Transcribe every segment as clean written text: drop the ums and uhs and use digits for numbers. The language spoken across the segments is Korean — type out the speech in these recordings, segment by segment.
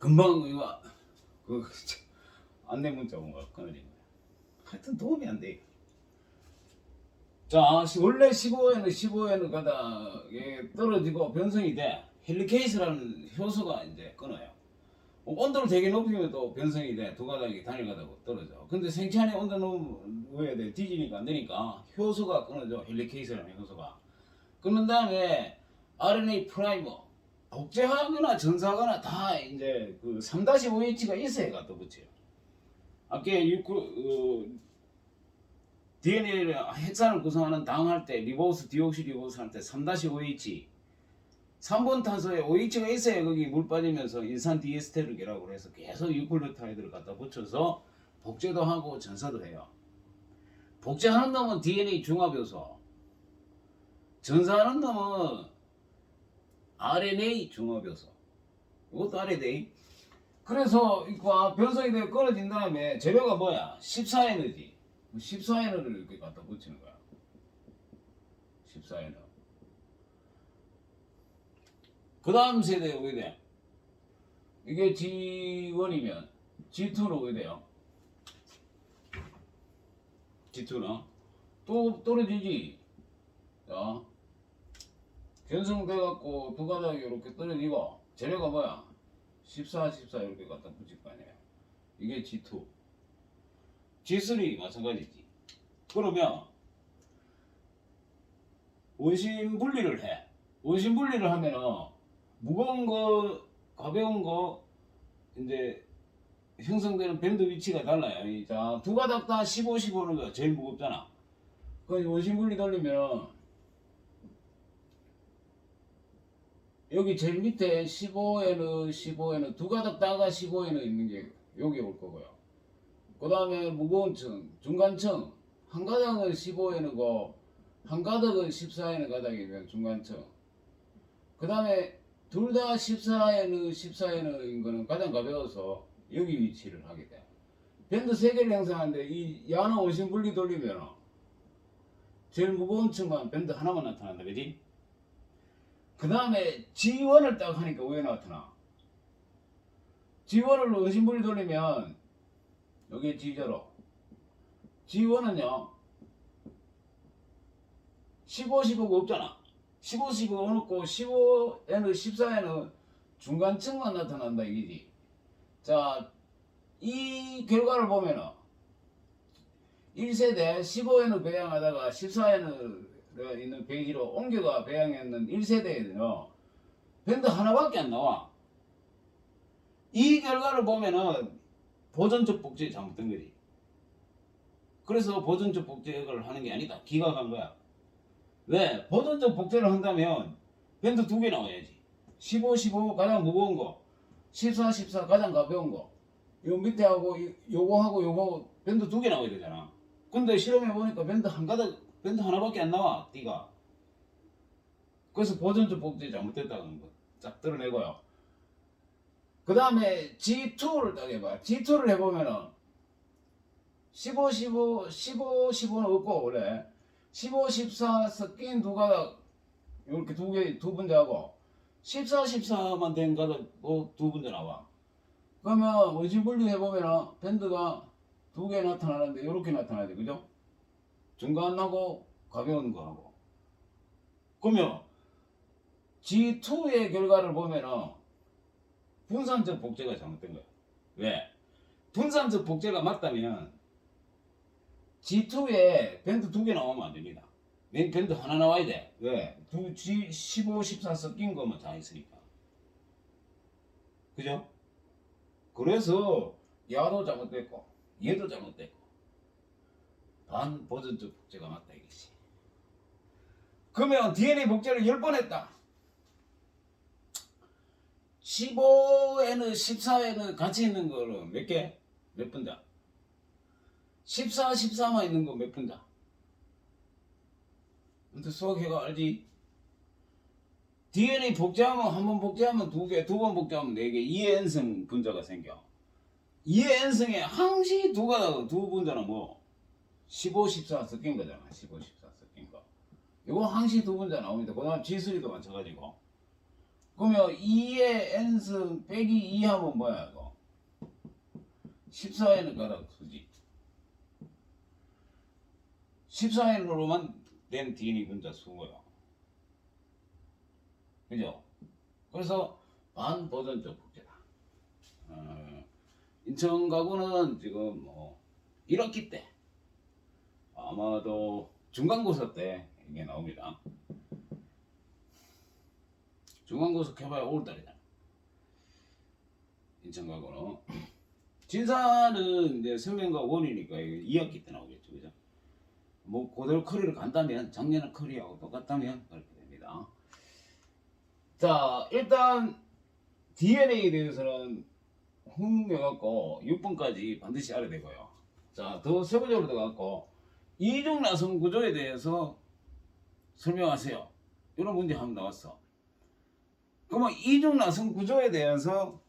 금방 이거 그 안내 문자 온 거 끊어진 거야. 하여튼 도움이 안 돼. 자, 원래 15에는 가닥에 떨어지고 변성이 돼. 헬리케이스라는 효소가 이제 끊어요. 온도를 되게 높이면 또 변성이 돼. 두 가닥이 단일 가닥으로 떨어져. 근데 생체 안에 온도 넣어야 돼. 뒤지니까 안 되니까 효소가 끊어져. 헬리케이스라는 효소가. 끊는 다음에 RNA 프라이머. 복제하거나 전사하거나 다 이제 그 3-5H가 있어야 갖다 붙여요. 아까 DNA를 핵산을 구성하는 당할 때 리보스 디옥시 리보스 할 때 3-5H 3번 탄소에 OH가 있어야 거기 물 빠지면서 인산 디에스테르계라고 해서 계속 유클리오타이드를 갖다 붙여서 복제도 하고 전사도 해요. 복제하는 놈은 DNA 중합요소, 전사하는 놈은 RNA 중합요소. 이것도 알아야 돼. 그래서 이거 변성이 되어 끊어진 다음에 재료가 뭐야? 14에너지. 14에너를 이렇게 갖다 붙이는 거야. 14에너. 그 다음 세대가 어떻게 돼? 이게 G1이면 G2는 어떻게 돼요? G2는 또 떨어지지. 자, 변성돼갖고 두 가닥이 이렇게 떨어지고 재료가 뭐야? 14 이렇게 갖다 붙일 거 아니에요. 이게 G2. G3 마찬가지지. 그러면 원심 분리를 해. 원심 분리를 하면은 무거운 거, 가벼운 거 이제 형성되는 밴드 위치가 달라요. 자, 두 가닥 다 15, 15는 거 제일 무겁잖아. 그 원심 분리 돌리면 여기 제일 밑에 15N 두 가닥 다가 15N 있는 게 여기 올 거고요. 그 다음에 무거운 층, 중간층, 한 가닥은 15N이고 한 가닥은 14N 가닥이면 중간층. 그 다음에 둘 다 14N인 거는 가장 가벼워서 여기 위치를 하게 돼. 밴드 3개를 형성하는데 이 야는 원심 분리 돌리면 제일 무거운 층만 밴드 하나만 나타난다, 그지? 그 다음에 G1을 딱 하니까 왜 나타나? G1을 원심 분리 돌리면 여기 G0. G1은요 15, 15가 없잖아. 15, 15가 없고 15N, 14N 중간층만 나타난다 이기지. 자, 이 결과를 보면은 1세대 15N 배양하다가 14N 있는 페이지로 옮겨가 배양했는 1세대에는요 밴드 하나밖에 안 나와. 이 결과를 보면은 보존적 복제에 잘못된 거지. 그래서 보존적 복제를 하는 게 아니다. 기각한 거야. 왜? 보존적 복제를 한다면 밴드 2개 나와야지. 15, 15 가장 무거운 거, 14, 14 가장 가벼운 거. 요 밑에 하고 요거 하고 요거 밴드 2개 나와야 되잖아. 근데 실험해 보니까 밴드 하나밖에 안 나와. 띠가. 그래서 보존적 복제 잘못됐다는 거 쫙 드러내고요. 그 다음에 G2를 딱 해봐. G2를 해보면은 15, 15, 15, 15는 없고 원래 15, 14 섞인 두 가닥 이렇게 두 분자하고 14, 14만 된 가닥 두 분자 나와. 그러면 원심 분리 해보면은 밴드가 2개 나타나는데 이렇게 나타나야 돼, 그죠? 중간하고 가벼운 거 하고. 그러면 G2의 결과를 보면은 분산적 복제가 잘못된 거야. 왜? 분산적 복제가 맞다면 G2에 밴드 2개 나오면 안 됩니다. 밴드 하나 나와야 돼. 왜? G15, 14 섞인 거만 다 있으니까. 그죠? 그래서 야도 잘못됐고 얘도 잘못됐고 반보존적 복제가 맞다 이것이. 그러면 DNA 복제를 10번 했다. 15에는 14에는 같이 있는 거는 몇 개? 몇 분자? 14, 14만 있는 거 몇 분자? 근데 수학해가 알지? DNA 복제하면 한 번 복제하면 2개, 두 번 복제하면 4개, 2N성 분자가 생겨. 2N성에 항시 두 분자는 뭐 15, 14 섞인 거잖아. 15, 14 섞인 거. 이거 항시 두 분자 나옵니다. 그 다음 G3도 마찬가지고. 그러면 2의 n승 빼기 2 하면 뭐야 이거? 14n을 갖다 쓰지. 14n으로만 된 DNA 분자 수고요. 그죠? 그래서 반보존적 국제다. 인천 가구는 지금 뭐 1학기 때 아마도 중간고사 때 이게 나옵니다. 중간고사 해봐야 5월달이잖아. 인천 가구는 진사는 이제 생명과 원이니까 2학기 때 나오겠죠, 그죠? 뭐 그대로 커리를 간다면 작년 커리하고 똑같다면 그렇게 됩니다. 자, 일단 DNA에 대해서는 흥미갖고 6번까지 반드시 알아야 되고요. 자, 더 세부적으로 들어가고 이중 나선 구조에 대해서 설명하세요. 이런 문제 한번 나왔어. 그러면 이중 나선 구조에 대해서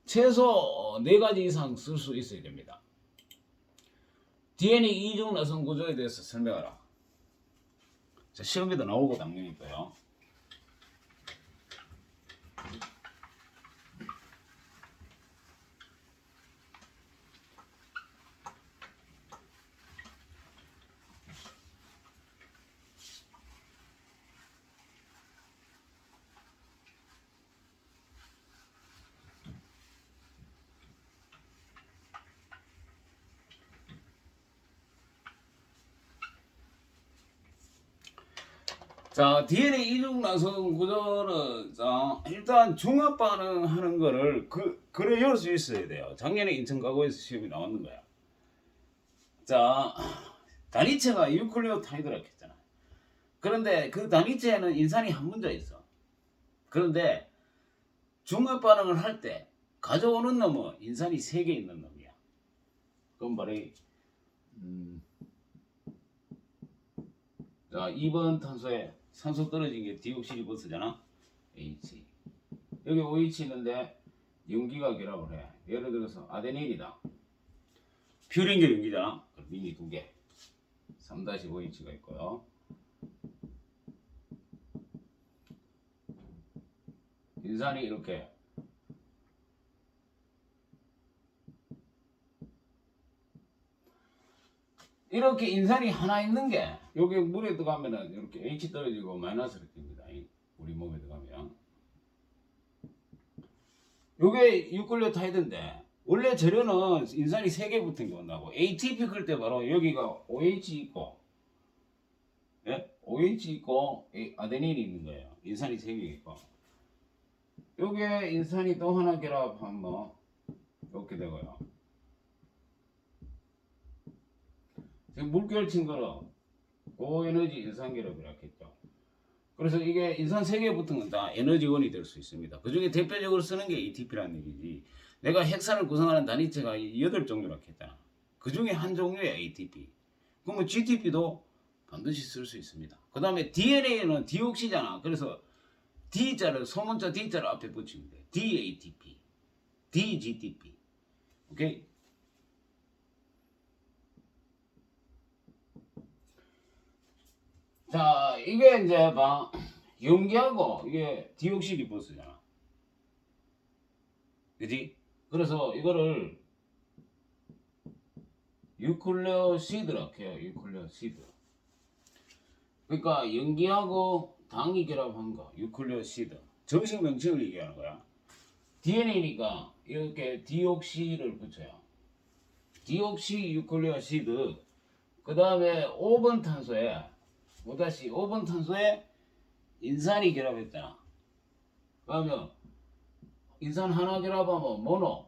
최소 4가지 이상 쓸 수 있어야 됩니다. DNA 이중 나선 구조에 대해서 설명하라. 자, 시험에도 나오고 당연히 또요. 자, DNA 이중 나선 구조는 자, 일단 중합 반응하는 거를 그래 열 수 있어야 돼요. 작년에 인천 가구에서 시험이 나왔는 거야. 자, 단위체가 유클리오타이드라고 했잖아. 그런데 그 단위체에는 인산이 한 문자 있어. 그런데 중합 반응을 할 때 가져오는 놈은 인산이 3개 있는 놈이야. 그럼 바로 자, 2번 탄소에 산소 떨어진 게 디옥시리보스잖아. H. 여기 OH 있는데 용기가 결합을 해. 예를 들어서 아데닌이다. 퓨린계 용기잖아. 미니 2개. 3-OH가 있고요. 인산이 이렇게 인산이 하나 있는 게 여기 물에 들어가면은 이렇게 H 떨어지고 마이너스를 띱니다. 우리 몸에 들어가면 요게 유클리오타이드인데 원래 재료는 인산이 3개 붙은 게 온다고. ATP 끌 때 바로 여기가 OH 있고, 예? OH 있고 아데닌이 있는 거예요. 인산이 3개 있고, 요게 인산이 또 하나 결합하면 뭐 이렇게 되고요. 지금 물결 친 거는 고에너지 인산 결합이라고 했죠. 그래서 이게 인산 3개 붙은 건 다 에너지원이 될 수 있습니다. 그 중에 대표적으로 쓰는 게 ATP라는 얘기지. 내가 핵산을 구성하는 단위체가 8종류라고 했잖아. 그 중에 한 종류의 ATP. 그러면 GTP도 반드시 쓸 수 있습니다. 그 다음에 DNA는 디옥시잖아. 그래서 D자를, 소문자 D자를 앞에 붙이면 돼. DATP, DGTP. 오케이? 자, 이게 이제 봐. 용기하고 이게 디옥시리보스잖아. 그지? 그래서 이거를 유클레오시드라고 해요. 유클레오시드. 그러니까 연기하고 당이 결합한 거 유클레오시드. 정식 명칭을 얘기하는 거야. DNA니까 이렇게 디옥시를 붙여요. 디옥시 유클레오시드. 그 다음에 5번 탄소에 5-5번 탄소에 인산이 결합했잖아. 그러면 인산 하나 결합하면 모노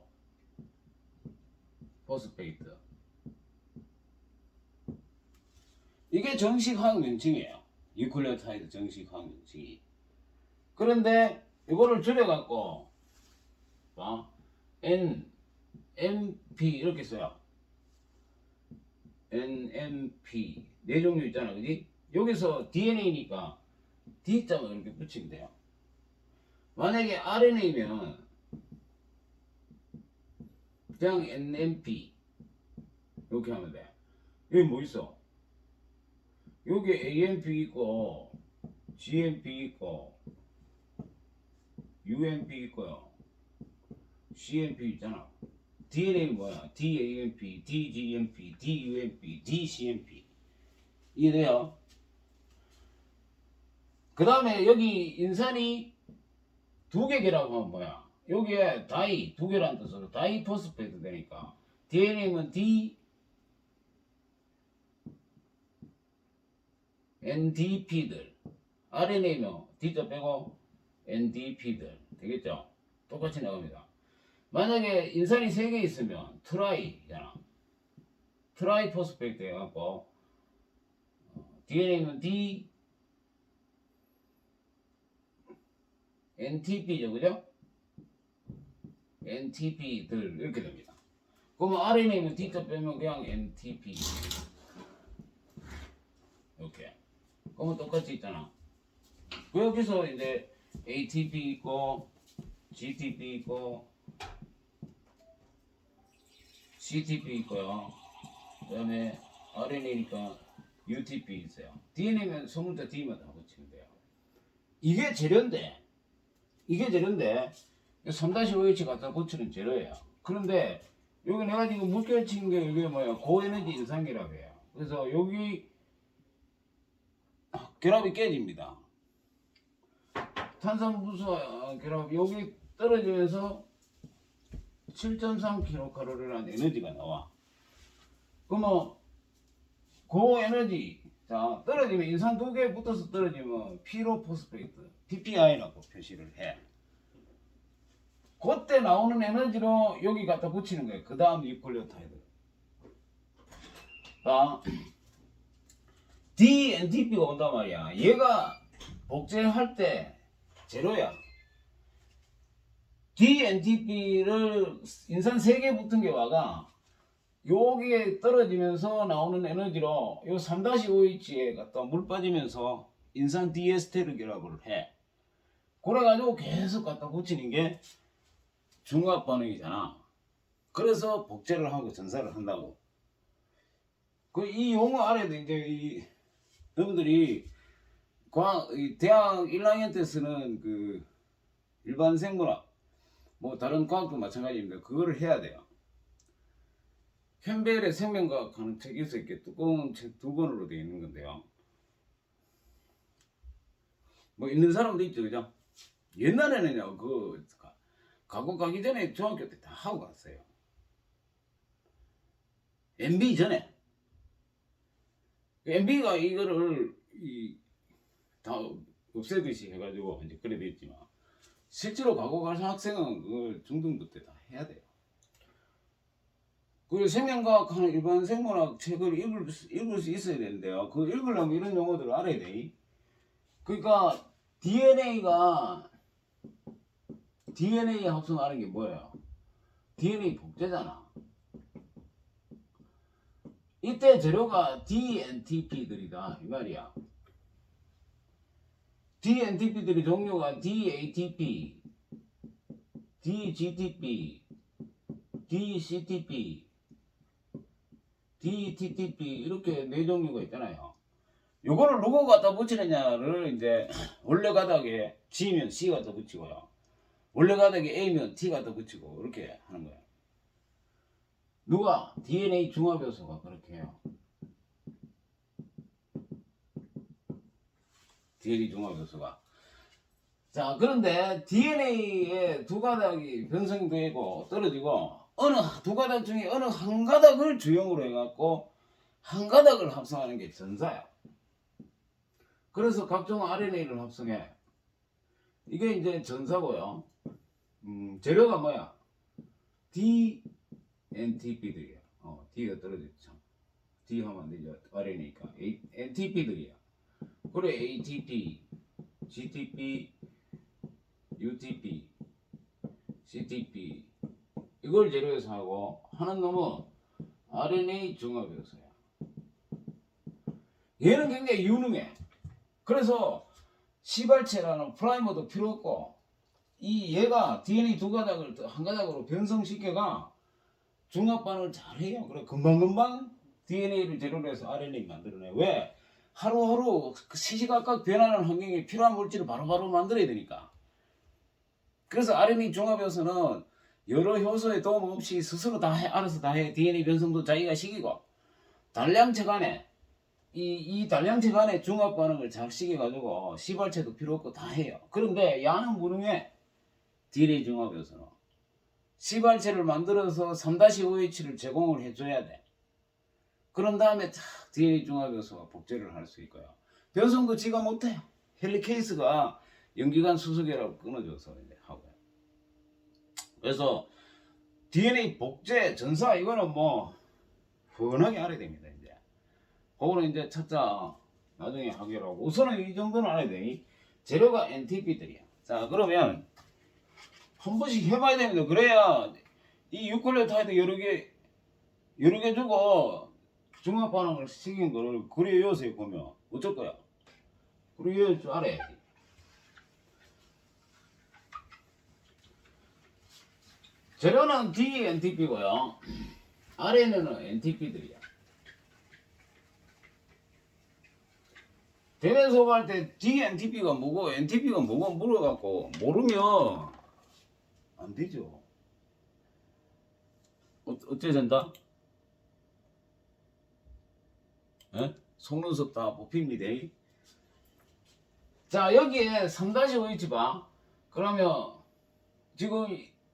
포스페이트. 이게 정식 화학 명칭이에요. 유클레오타이드 정식 화학 명칭이. 그런데 이거를 줄여갖고 NMP 이렇게 써요. NMP 4종류 있잖아, 그지? 여기서 DNA니까 D자만 이렇게 붙이면 돼요. 만약에 RNA면 그냥 NMP 이렇게 하면 돼. 여기 뭐 있어? 여기 AMP 있고 GMP 있고 UNP 있고요. CNP 있잖아. DNA 뭐야? DAMP, DGMP, DUMP, DCMP. 이해돼요? 그 다음에 여기 인산이 두 개 결합하면 뭐야? 여기에 다이 두 개란 뜻으로 다이 포스페이트 되니까 DNA는 D NDP들, RNA는 D자 빼고 NDP들 되겠죠? 똑같이 나갑니다. 만약에 인산이 3개 있으면 트라이잖아. 트라이 포스페이트 해갖고 DNA는 D NTP죠, 그죠? NTP들 이렇게 됩니다. 그러면 RNA는 D자 빼면 그냥 NTP 이렇게. 그러면 똑같이 있잖아. 그 여기서 이제 ATP 있고 GTP 있고 CTP 있고요. 그 다음에 RNA니까 UTP 있어요. DNA면 소문자 D만 다 붙이면 돼요. 이게 재료인데 3-5H 갖다 붙이는 재료예요. 그런데 여기 내가 지금 물결 친 게 이게 뭐야? 고에너지 인산결합 이에요. 그래서 여기 결합이 깨집니다. 탄산부수와 결합 여기 떨어지면서 7.3kcal라는 에너지가 나와. 그러면 고에너지 자 떨어지면 인산 2개 붙어서 떨어지면 피로포스페이트 PPI라고 표시를 해. 그때 나오는 에너지로 여기 갖다 붙이는 거예요. 그 다음 유클리오타이드. 자, DNTP가 온단 말이야. 얘가 복제할 때 제로야. DNTP를 인산 3개 붙은 게 와가 여기에 떨어지면서 나오는 에너지로 요 3-5H에 갖다 물 빠지면서 인산 디에스테르 결합을 해. 그래가지고 계속 갖다 붙이는 게 중합 반응이잖아. 그래서 복제를 하고 전사를 한다고. 이 용어 아래도 이제 여러분들이 대학 1학년 때 쓰는 그 일반 생물학 뭐 다른 과학도 마찬가지입니다. 그거를 해야 돼요. 캔벨의 생명과학 하는 책이 있어 이렇게 두꺼운 책 2권으로 되어 있는 건데요. 뭐 있는 사람도 있죠, 그죠? 옛날에는요 그 과거 가기 전에 중학교 때 다 하고 갔어요. MB 전에 MB가 이거를 다 없애듯이 해가지고 이제 그래 됐지만 실제로 과거 가서 학생은 그걸 중등부 때 다 해야 돼요. 그 생명과학 하는 일반 생물학 책을 읽을 수 있어야 되는데요. 그 읽으려면 이런 용어들을 알아야 돼. 그러니까 DNA 합성하는 게 뭐예요? DNA 복제잖아. 이때 재료가 DNTP들이다 이 말이야. DNTP들이 종류가 DATP, DGTP, DCTP, DTTP 이렇게 4종류가 있잖아요. 요거를 누구 갖다 붙이느냐를 이제 원래 가닥에 G면 C 갖다 붙이고요. 원래 가닥에 A면 T 갖다 붙이고 이렇게 하는 거예요. 누가? DNA 중합요소가 그렇게 해요. DNA 중합요소가. 자, 그런데 DNA의 두 가닥이 변성되고 떨어지고 어느 두 가닥 중에 어느 한 가닥을 주형으로 해갖고 한 가닥을 합성하는 게 전사야. 그래서 각종 RNA를 합성해. 이게 이제 전사고요. 재료가 뭐야? DNTP들이야. D가 떨어졌죠. D 하면 안 되죠. RNA니까. NTP들이야. 그래, ATP, GTP, UTP, CTP 이걸 재료에서 하고 하는 놈은 RNA 중합요소야. 얘는 굉장히 유능해. 그래서 시발체라는 프라이머도 필요 없고 얘가 DNA 두 가닥을 한 가닥으로 변성시켜가 중합반응을 잘해요. 그래 금방금방 DNA를 재료로 해서 RNA 만들어내. 왜? 하루하루 시시각각 변하는 환경에 필요한 물질을 바로바로 만들어야 되니까. 그래서 RNA 종합효소는 여러 효소의 도움 없이 스스로 다 해, 알아서 다 해. DNA 변성도 자기가 시키고 단량체 간에 이 단량체 간에 중합 반응을 잘 시켜가지고 시발체도 필요 없고 다 해요. 그런데 야는 무능해. DNA 중합효소는 시발체를 만들어서 3-OH를 제공을 해줘야 돼. 그런 다음에 탁 DNA 중합효소가 복제를 할 수 있고요. 변성도 지가 못해요. 헬리케이스가 염기관 수소계라고 끊어줘서 이제 하고요. 그래서 DNA 복제 전사 이거는 뭐 훤하게 알아야 됩니다. 이제 그거는 이제 찾자 나중에 하기로 하고 우선은 이 정도는 알아야 돼. 이 재료가 NTP들이야. 자 그러면 한 번씩 해봐야 됩니다. 그래야 이 유클레오타이드 여러 개 주고 중합 반응을 시킨 거를 그래 외워서 보면 어쩔 거야. 그래 외울 줄 알아야지. 재료는 DNTP고요. RNA는 NTP들이야. 대면 수업할 때 DNTP가 뭐고 NTP가 뭐고 물어갖고 모르면 안 되죠. 어째 된다? 에? 속눈썹 다 뽑힙니다. 자 여기에 3-OH 봐. 그러면 지금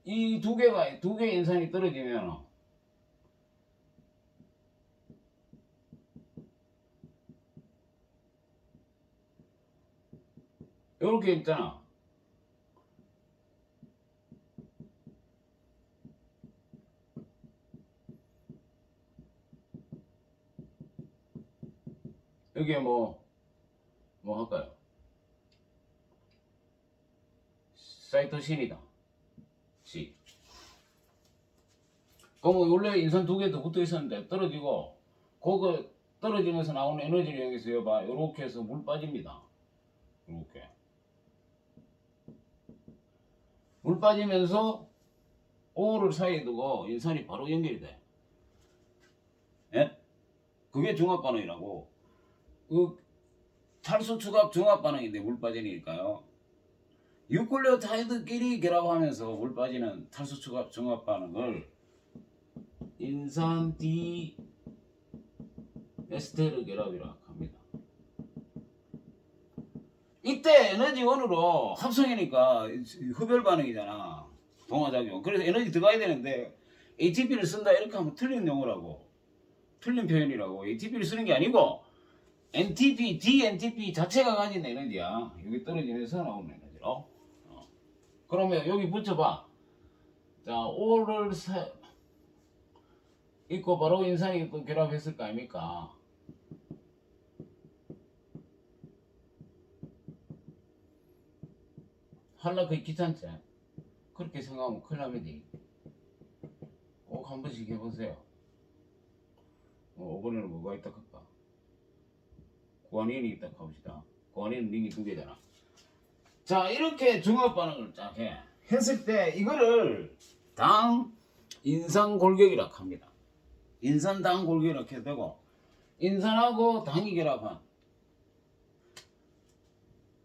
이 두 개 인산이 떨어지면 요렇게 있잖아. 여기에 뭐 할까요? 사이토신이다. C. 그럼 원래 인산 두 개 더 붙어 있었는데 떨어지고 그거 떨어지면서 나오는 에너지를 여기서 여봐. 요렇게 해서 물 빠집니다. 이렇게 물 빠지면서 O를 사이에 두고 인산이 바로 연결이 돼. 예? 그게 중합 반응이라고. 그 탈수 추갑 중합 반응인데 물 빠지니까요. 유클레오타이드끼리 결합하면서 물 빠지는 탈수 추갑 중합 반응을 인산 D 에스테르 결합이라고 합니다. 이때 에너지원으로 합성이니까 흡열 반응이잖아. 동화작용. 그래서 에너지 들어가야 되는데 ATP를 쓴다 이렇게 하면 틀린 용어라고. 틀린 표현이라고. ATP를 쓰는 게 아니고 NTP, DNTP 자체가 가진 에너지야. 여기 떨어지면서 나오는 에너지로. 그러면 여기 붙여봐. 자, O를 있고 바로 인산이 또 결합했을 거 아닙니까? 할라 귀찮지? 그렇게 생각하면 큰일 납니다. 꼭 한 번씩 해보세요. 이번에는 뭐가 있다 할까? 구안인이 있다 가봅시다. 구안인은 링이 두 개잖아. 자 이렇게 중합 반응을 쫙 해. 했을 때 이거를 당 인산 골격이라고 합니다. 인산 당 골격이라고 해도 되고 인산하고 당이 결합한.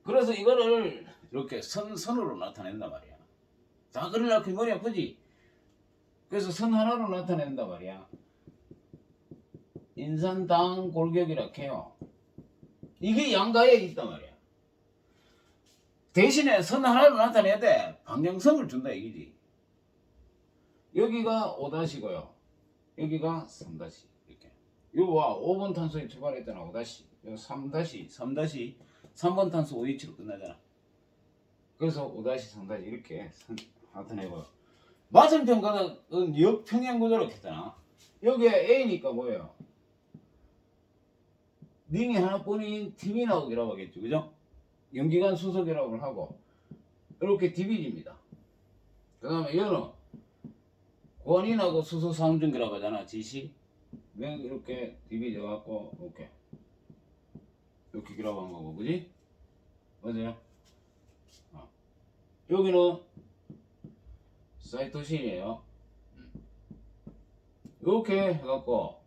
그래서 이거를 이렇게 선으로 나타낸단 말이야. 자 그러려고 머리 아프지? 그래서 선 하나로 나타낸단 말이야. 인산 당 골격이라고 해요. 이게 양가에 있단 말이야. 대신에 선 하나로 나타내야 돼. 방향성을 준다 얘기지. 여기가 5-고요. 여기가 3- 이렇게. 요와 5번 탄소에 출발했잖아. 5-. 요 3-3번 탄소 OH로 끝나잖아. 그래서 5-3- 이렇게 나타내고요. 맞은편 가닥은 역평행 구조로 했잖아. 여기에 A니까 뭐예요? 링이 하나뿐인 티빈하고 결합하겠죠. 그죠? 염기관 수소 결합을 하고 이렇게 디비집니다. 그 다음에 얘는 구안인하고 수소 상중 결합하잖아. 지시 이렇게 디비져 갖고 이렇게 결합한 거고 그지? 맞아요? 여기는 사이토신이에요. 이렇게 해갖고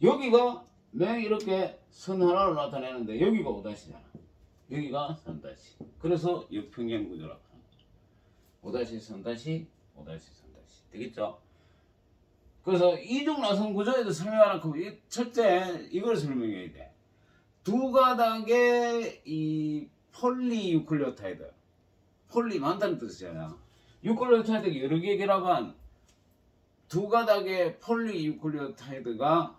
여기가 맨 이렇게 선 하나로 나타내는데 여기가 5-잖아. 여기가 3-. 그래서 역평행 구조라고 합니다. 5-3-5-3 되겠죠? 그래서 이중 나선 구조에도 설명하는 첫째 이걸 설명해야 돼. 두 가닥의 이 폴리유클리오타이드, 폴리 많다는 뜻이잖아. 유클리오타이드가 여러 개 결합한 두 가닥의 폴리유클리오타이드가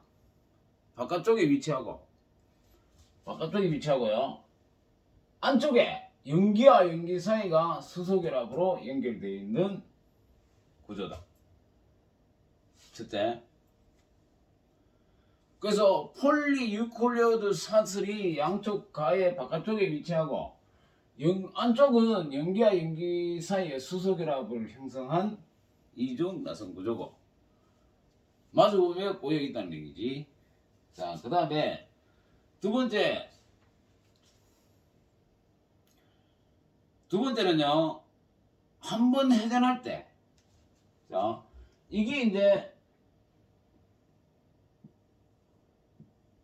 바깥쪽에 위치하고요. 안쪽에 연기와 연기 사이가 수소결합으로 연결되어 있는 구조다. 첫째. 그래서 폴리유클리오드 사슬이 양쪽 가의 바깥쪽에 위치하고 안쪽은 연기와 연기 사이의 수소결합을 형성한 이중 나선 구조고 마주보면 꼬여 있다는 얘기지. 자, 그 다음에 두 번째는요, 한 번 회전할 때, 자, 이게 이제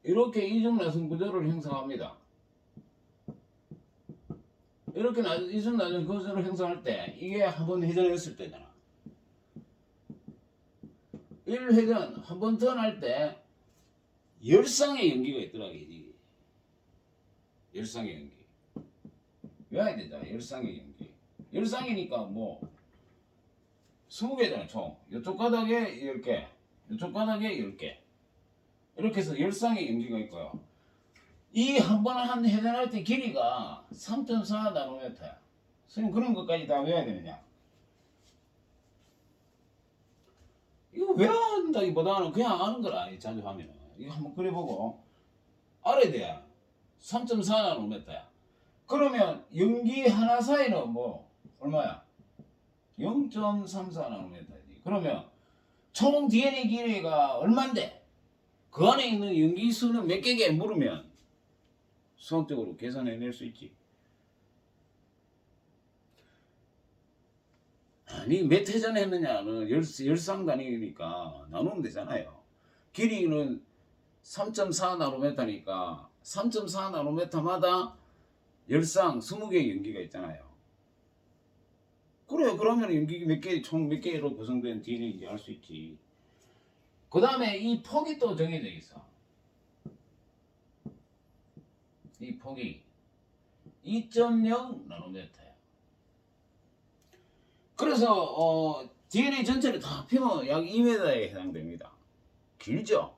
이렇게 이중 나선 구조를 형성합니다. 이렇게 이중 나선 구조를 형성할 때 이게 한 번 회전했을 때잖아. 1회전 한 번 더 할 때 열쌍의 연기가 있더라. 열쌍의 연기 외워야 되잖아. 열쌍의 연기. 열쌍이니까 뭐 20개잖아 총. 이쪽 가닥에 10개, 이쪽 가닥에 10개. 이렇게 해서 열쌍의 연기가 있고요. 이 한 번 한 회전할 때 길이가 3.4나노미터야. 선생님 그런 것까지 다 외워야 되느냐? 이거 외운다기보다는 그냥 아는 거라. 자주 하면은 이거 한번 그려보고 알아야 돼. 3.4나노미터야. 그러면 연기 하나 사이는 뭐 얼마야? 0.34나노미터지. 그러면 총 DNA 길이가 얼만데 그 안에 있는 연기 수는 몇 개게 물으면 수학적으로 계산해낼 수 있지. 아니 몇 회전 했느냐는 열상 단위니까 나누면 되잖아요. 길이는 3.4나노미터니까 3.4나노미터마다 열상 20개의 연기가 있잖아요. 그래요. 그러면 연기 총 몇 개로 구성된 DNA인지 알 수 있지. 그 다음에 이 폭이 또 정해져 있어. 이 폭이 2.0나노미터야. 그래서 DNA 전체를 다 합치면 약 2m에 해당됩니다. 길죠?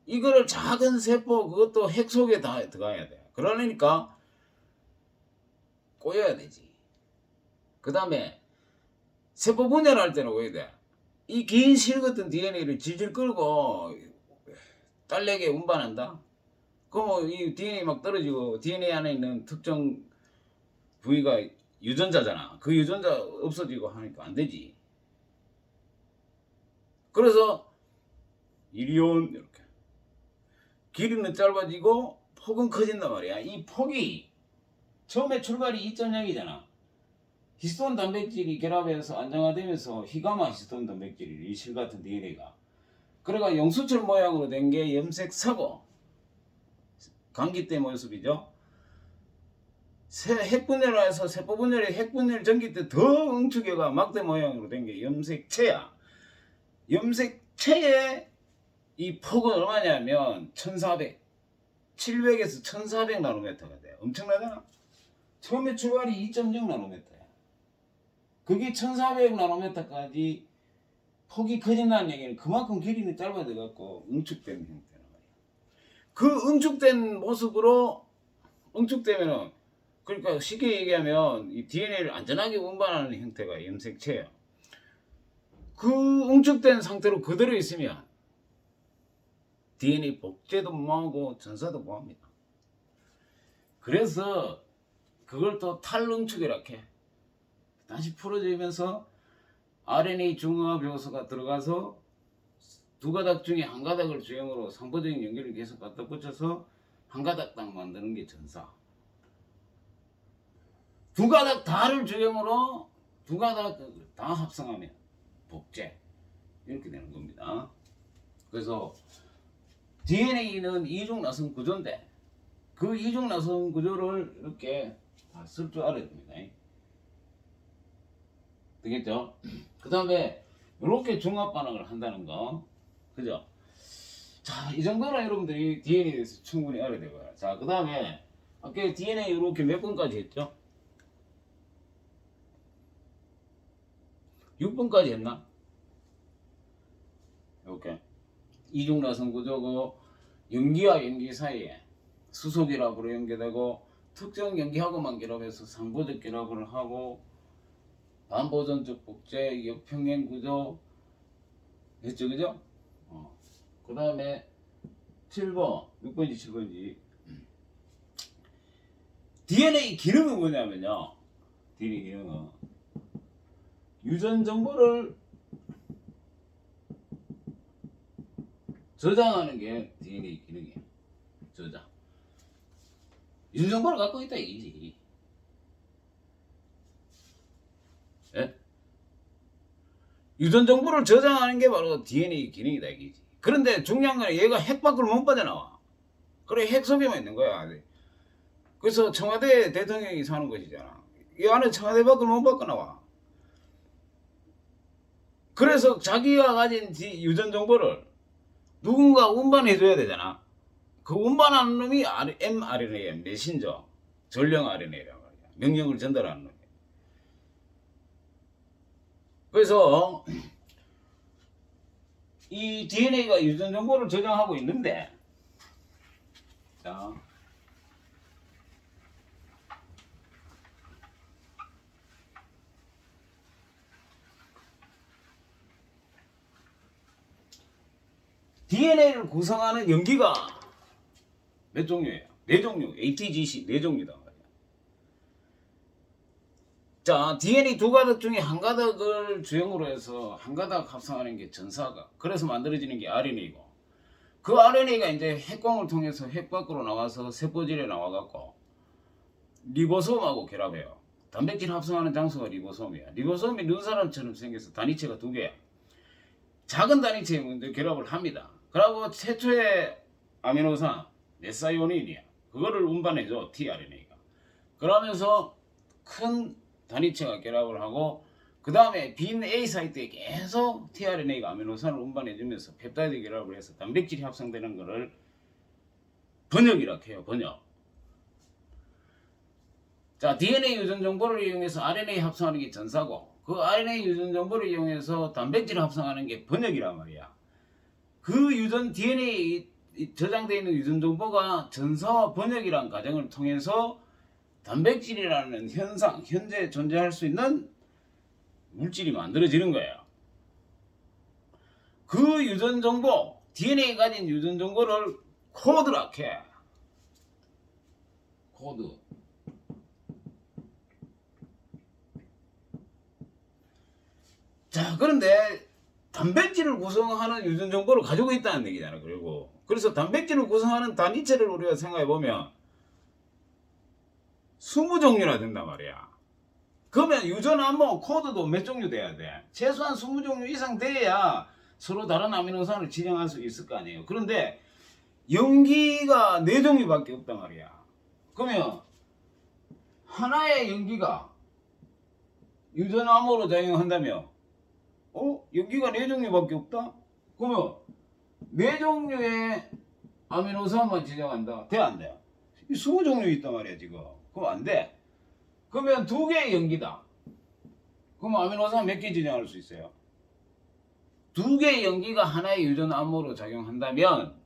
이거를 작은 세포 그것도 핵 속에 다 들어가야 돼. 그러니까 꼬여야 되지. 그 다음에 세포 분열할 때는 왜 돼? 이 긴 실 같은 DNA를 질질 끌고 딸내게 운반한다? 그럼 이 DNA 막 떨어지고 DNA 안에 있는 특정 부위가 유전자잖아. 그 유전자 없어지고 하니까 안 되지. 그래서 이리온 이렇게 길이는 짧아지고 폭은 커진단 말이야. 이 폭이 처음에 출발이 2.0이잖아. 히스톤 단백질이 결합해서 안정화되면서 히가마 히스톤 단백질이 이 실 같은 DNA가 그래가 용수철 모양으로 된 게 염색사고 감기 때 모습이죠. 핵분열해서 세포분열의 핵분열 전기 때 더 응축해가 막대 모양으로 된 게 염색체야. 염색체의 이 폭은 얼마냐면 1400, 700에서 1400 나노미터가 돼. 엄청나잖아. 처음에 출발이 2.0 나노미터야. 그게 1400 나노미터까지 폭이 커진다는 얘기는 그만큼 길이는 짧아져 갖고 응축된 형태란 말이야. 그 응축된 모습으로 응축되면은 그러니까 쉽게 얘기하면 이 DNA를 안전하게 운반하는 형태가 염색체야. 그 응축된 상태로 그대로 있으면 DNA 복제도 못하고 전사도 못합니다. 그래서 그걸 또 탈응축이라고 해. 다시 풀어지면서 RNA 중화합 요소가 들어가서 두 가닥 중에 한 가닥을 주형으로 상보적인 연결을 계속 갖다 붙여서 한 가닥 딱 만드는 게 전사. 두 가닥 다를 주형으로 두 가닥 다 합성하면 복제. 이렇게 되는 겁니다. 그래서 DNA는 이중 나선 구조인데 그 이중 나선 구조를 이렇게 다 쓸 줄 알아야 됩니다. 되겠죠? 그 다음에 이렇게 중합 반응을 한다는 거, 그죠? 자, 이 정도는 여러분들이 DNA에 대해서 충분히 알아야 되고요. 자, 그 다음에 아까 DNA 이렇게 몇 번까지 했죠? 6번까지 했나? 이렇게 이중라성 구조고 염기와 염기 사이에 수소결합으로 연결되고 특정 염기하고만 결합해서 상보적 결합을 하고 반보존적 복제 역평행 구조 했죠, 그죠? 그 다음에 7번 6번인지 7번인지 DNA 기능은 뭐냐면요, DNA 기능은 유전 정보를 저장하는 게 DNA 기능이에요. 저장. 유전 정보를 갖고 있다 이기지. 예? 유전 정보를 저장하는 게 바로 DNA 기능이다 이기지. 그런데 중요한 건 얘가 핵 밖으로 못 빠져나와. 그래, 핵 속에만 있는 거야. 그래서 청와대 대통령이 사는 것이잖아. 이 안에 청와대 밖으로 못 빠져나와. 그래서 자기가 가진 유전 정보를 누군가 운반해줘야 되잖아. 그 운반하는 놈이 mRNA, 메신저, 전령 RNA란 말이야. 명령을 전달하는 놈이야. 그래서 이 DNA가 유전 정보를 저장하고 있는데, 자, DNA를 구성하는 염기가 몇 종류예요? 4종류, ATGC 4종류다 말이야. 자, DNA 두 가닥 중에 한 가닥을 주형으로 해서 한 가닥 합성하는 게 전사각. 그래서 만들어지는 게 RNA고, 그 RNA가 이제 핵광을 통해서 핵 밖으로 나와서 세포질에 나와갖고 리보솜하고 결합해요. 단백질 합성하는 장소가 리보솜이야. 리보솜이 눈사람처럼 생겨서 단위체가 2개야. 작은 단위체에 먼저 결합을 합니다. 그리고 최초의 아미노산 메사이오닌이야. 그거를 운반해줘, tRNA가. 그러면서 큰 단위체가 결합을 하고, 그 다음에 빈 A 사이트에 계속 tRNA가 아미노산을 운반해주면서 펩타이드 결합을 해서 단백질이 합성되는 거를 번역이라고 해요. 번역. 자, DNA 유전 정보를 이용해서 RNA 합성하는 게 전사고, 그 RNA 유전 정보를 이용해서 단백질을 합성하는 게 번역이란 말이야. 그 유전 DNA 저장되어 있는 유전 정보가 전사와 번역이라는 과정을 통해서 단백질이라는 현상, 현재 존재할 수 있는 물질이 만들어지는 거예요. 그 유전 정보, DNA가 가진 유전 정보를 코드라고 해. 코드. 자, 그런데 단백질을 구성하는 유전 정보를 가지고 있다는 얘기잖아. 그리고 그래서 단백질을 구성하는 단위체를 우리가 생각해 보면 20종류나 된단 말이야. 그러면 유전 암호 코드도 몇 종류 돼야 돼? 최소한 20종류 이상 돼야 서로 다른 아미노산을 지정할 수 있을 거 아니에요. 그런데 염기가 4종류밖에 없단 말이야. 그러면 하나의 염기가 유전 암호로 작용한다며, 염기가 4종류밖에 없다? 그러면 4종류의 아미노산만 지정한다. 돼, 안 돼? 20종류 있단 말이야 지금. 그럼 안 돼. 그러면 2개의 염기다. 그럼 아미노산 몇 개 지정할 수 있어요? 2개의 염기가 하나의 유전 암호로 작용한다면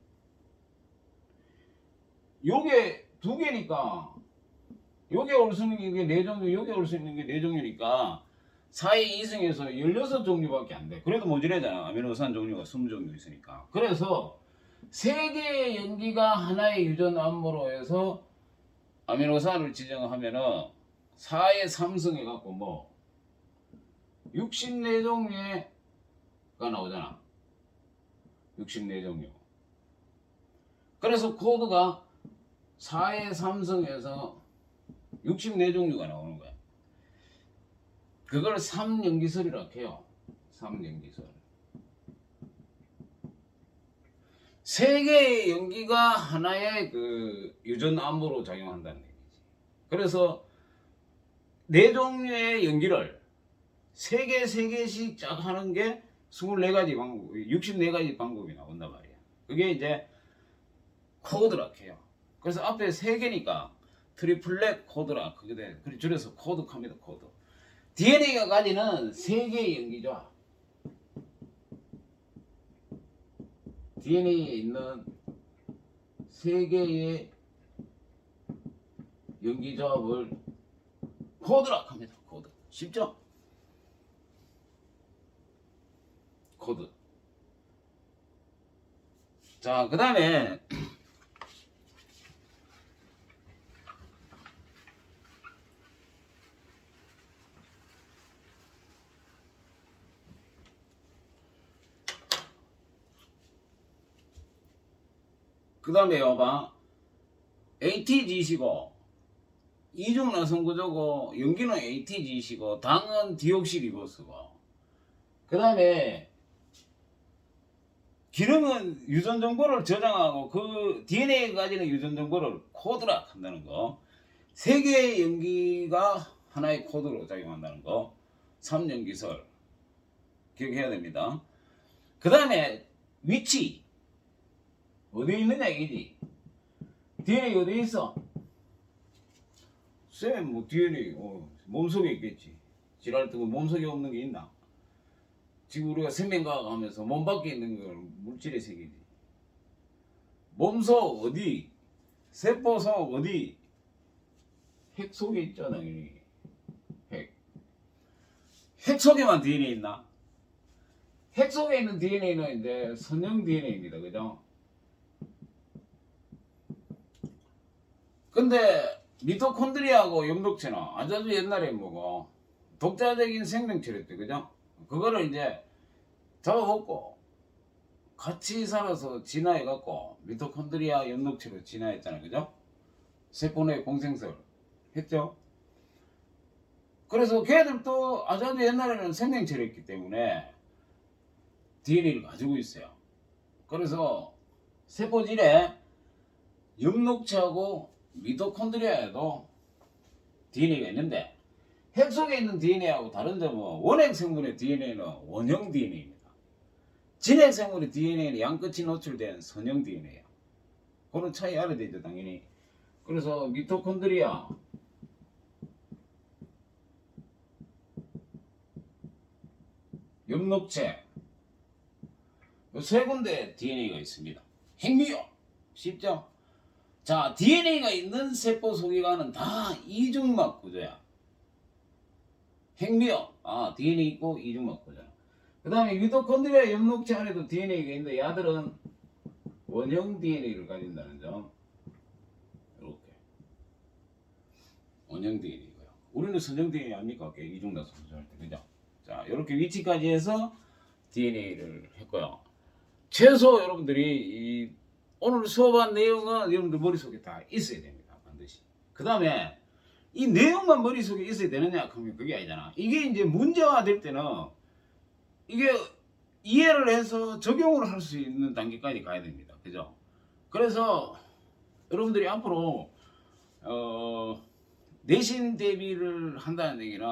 요게 2개니까 요게 올 수 있는 게 4종류, 요게 올 수 있는 게 4종류니까 4의 2승에서 16종류밖에 안 돼. 그래도 모자라잖아. 아미노산 종류가 20종류 있으니까. 그래서 3개의 염기가 하나의 유전 암호로 해서 아미노산을 지정하면은 4의 3승 해갖고 뭐 64종류가 나오잖아. 64종류. 그래서 코드가 4의 3승에서 64종류가 나오는 거야. 그걸 3염기설이라고 해요. 3염기설. 3개의 염기가 하나의 그 유전 암호로 작용한다는 얘기지. 그래서 4종류의 염기를 세 개씩 쫙 하는 게 24가지 방법, 64가지 방법이 나온단 말이야. 그게 이제 코드락해요. 그래서 앞에 3개니까 트리플렛 코드락, 그게 돼. 그리고 줄여서 코드합니다. 코드. DNA가 가지는 3개의 연기조합. DNA에 있는 3개의 연기조합을 코드락합니다. 코드. 쉽죠? 코드. 자, 그 다음에 봐봐. ATGC고 이중나선구조고 연기는 ATGC고 당은 디옥시리보스고 그 다음에 기능은 유전 정보를 저장하고 그 DNA가 가지는 유전 정보를 코드락 한다는 거. 3개의 연기가 하나의 코드로 작용한다는 거. 3연기설 기억해야 됩니다. 그 다음에 위치 어디 있느냐 이거지. DNA 어디 있어? 쌤, 뭐 DNA 몸속에 있겠지. 지랄 뜨고 몸속에 없는 게 있나? 지금 우리가 생명과학 하면서 몸 밖에 있는 건 물질의 세계지. 몸속 어디? 세포속 어디? 핵 속에 있잖아. 핵. 핵 속에만 DNA 있나? 핵 속에 있는 DNA는 이제 선형 DNA입니다. 그죠? 근데 미토콘드리아하고 염록체는 아주 옛날에 뭐고 독자적인 생명체였대. 그죠? 그거를 이제 잡아먹고 같이 살아서 진화해갖고 미토콘드리아 염록체로 진화했잖아요. 그죠? 세포 내 공생설 했죠? 그래서 걔들도 아주 옛날에는 생명체였기 때문에 DNA를 가지고 있어요. 그래서 세포질에 염록체하고 미토콘드리아에도 DNA가 있는데 핵 속에 있는 DNA하고 다른 점은 원핵 생물의 DNA는 원형 DNA입니다. 진핵 생물의 DNA는 양끝이 노출된 선형 DNA예요. 그런 차이 알아야 되죠, 당연히. 그래서 미토콘드리아, 염록체 이 3군데 DNA가 있습니다. 핵미요 쉽죠? 자, DNA가 있는 세포 소기관은 다 이중막 구조야. 핵미요. DNA 있고 이중막 구조. 그 다음에 미토콘드리아 염록체 안에도 DNA가 있는데 야들은 원형 DNA를 가진다는 점. 이렇게 원형 DNA고요. 우리는 선형 DNA 아닙니까? 이중나선 구조할 때, 그죠? 자, 이렇게 위치까지 해서 DNA를 했고요. 최소 여러분들이 오늘 수업한 내용은 여러분들 머릿속에 다 있어야 됩니다. 반드시. 그 다음에 이 내용만 머릿속에 있어야 되느냐 하면 그게 아니잖아. 이게 이제 문제화 될 때는 이게 이해를 해서 적용을 할 수 있는 단계까지 가야 됩니다. 그죠? 그래서 여러분들이 앞으로 내신 대비를 한다는 얘기는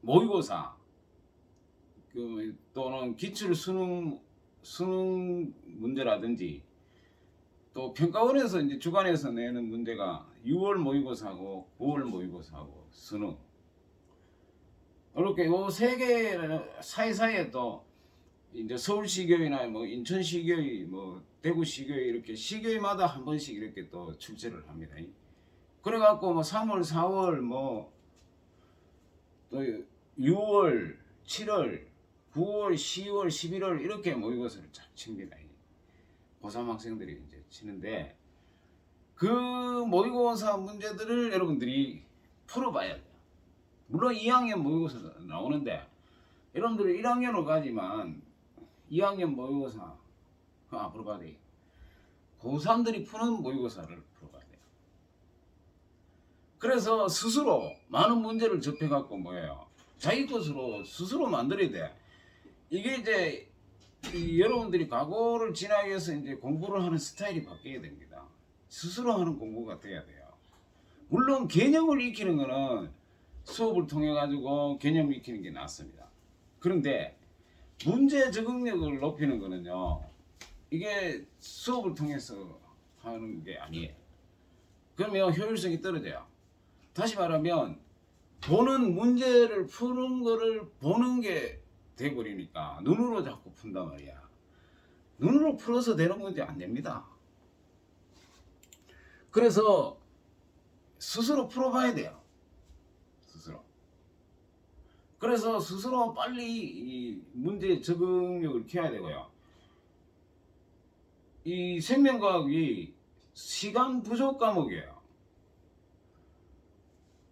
모의고사 또는 기출 수능 문제라든지 또 평가원에서 이제 주관에서 내는 문제가 6월 모의고사하고 9월 모의고사하고 수능 이렇게 요 3개 사이사이에 또 이제 서울시교회나 뭐 인천시교회 뭐 대구시교회 이렇게 시교회마다 한 번씩 이렇게 또 출제를 합니다. 그래갖고 뭐 3월 4월 뭐 또 6월 7월 9월 10월 11월 이렇게 모의고사를 쫙 칩니다. 고3 학생들이 이제 치는데 그 모의고사 문제들을 여러분들이 풀어봐야 돼요. 물론 2학년 모의고사 나오는데 여러분들이 1학년을 가지만 2학년 모의고사 풀어봐야 돼요. 고3들이 푸는 모의고사를 풀어봐야 돼요. 그래서 스스로 많은 문제를 접해갖고 뭐예요? 자기 것으로 스스로 만들어야 돼. 이게 이제 여러분들이 과거를 지나기 위해서 이제 공부를 하는 스타일이 바뀌어야 됩니다. 스스로 하는 공부가 돼야 돼요. 물론 개념을 익히는 거는 수업을 통해 가지고 개념 익히는 게 낫습니다. 그런데 문제 적응력을 높이는 거는요, 이게 수업을 통해서 하는 게 아니에요. 그러면 효율성이 떨어져요. 다시 말하면 보는 문제를 푸는 거를 보는 게 돼버리니까 눈으로 자꾸 푼단 말이야. 눈으로 풀어서 되는 문제 안 됩니다. 그래서 스스로 풀어봐야 돼요. 스스로. 그래서 스스로 빨리 이 문제 적응력을 키워야 되고요. 이 생명과학이 시간 부족 과목이에요.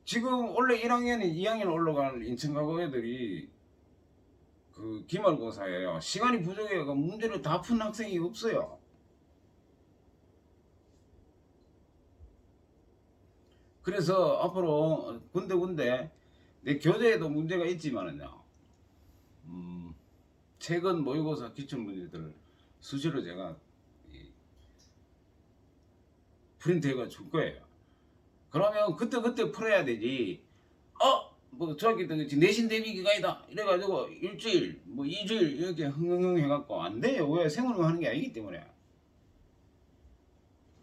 지금 원래 1학년이 2학년 올라가는 인천과고 애들이 그 기말고사예요. 시간이 부족해서 문제를 다 푼 학생이 없어요. 그래서 앞으로 군데 내 교재에도 문제가 있지만은요, 최근 모의고사 기출문제들을 수시로 제가 프린트해가 줄 거예요. 그러면 그때 풀어야 되지. 뭐 중학교 때 내신 대비 기간이다 이래가지고 일주일 뭐 2주일 이렇게 흥흥흥 해갖고 안 돼요. 왜? 생활을 하는 게 아니기 때문에.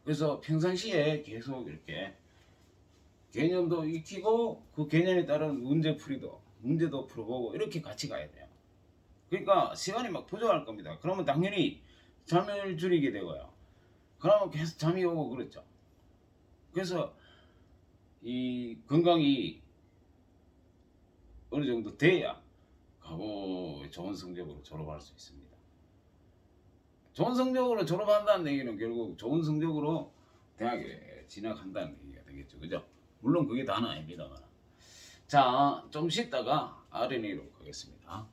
그래서 평상시에 계속 이렇게 개념도 익히고 그 개념에 따른 문제도 풀어보고 이렇게 같이 가야 돼요. 그러니까 시간이 막 부족할 겁니다. 그러면 당연히 잠을 줄이게 되고요. 그러면 계속 잠이 오고 그렇죠. 그래서 이 건강이 어느 정도 돼야 가고 좋은 성적으로 졸업할 수 있습니다. 좋은 성적으로 졸업한다는 얘기는 결국 좋은 성적으로 대학에 진학한다는 얘기가 되겠죠. 그죠? 물론 그게 다는 아닙니다만. 자, 좀 쉬다가 R&A로 가겠습니다.